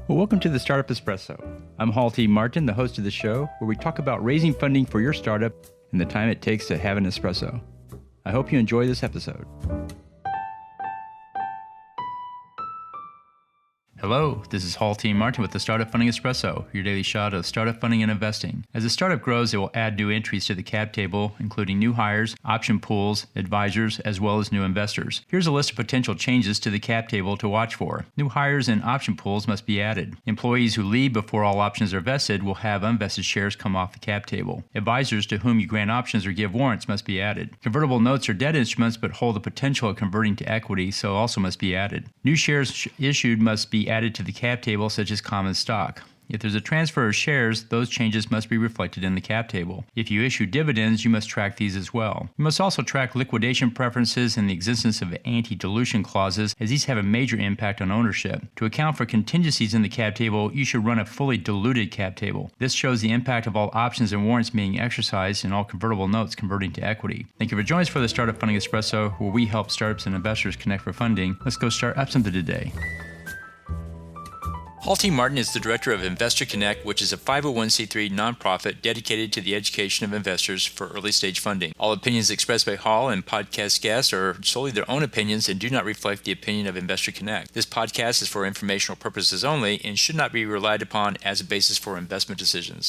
Well, welcome to the Startup Espresso. I'm Hall T. Martin, the host of the show, where we talk about raising funding for your startup and the time it takes to have an espresso. I hope you enjoy this episode. Hello, this is Hall T. Martin with the Startup Funding Espresso, your daily shot of startup funding and investing. As a startup grows, it will add new entries to the cap table, including new hires, option pools, advisors, as well as new investors. Here's a list of potential changes to the cap table to watch for. New hires and option pools must be added. Employees who leave before all options are vested will have unvested shares come off the cap table. Advisors to whom you grant options or give warrants must be added. Convertible notes are debt instruments but hold the potential of converting to equity, so also must be added. New shares issued must be added to the cap table, such as common stock. If there's a transfer of shares, those changes must be reflected in the cap table. If you issue dividends, you must track these as well. You must also track liquidation preferences and the existence of anti-dilution clauses, as these have a major impact on ownership. To account for contingencies in the cap table, you should run a fully diluted cap table. This shows the impact of all options and warrants being exercised and all convertible notes converting to equity. Thank you for joining us for the Startup Funding Espresso, where we help startups and investors connect for funding. Let's go start up something today. Hall T. Martin is the director of Investor Connect, which is a 501c3 nonprofit dedicated to the education of investors for early stage funding. All opinions expressed by Hall and podcast guests are solely their own opinions and do not reflect the opinion of Investor Connect. This podcast is for informational purposes only and should not be relied upon as a basis for investment decisions.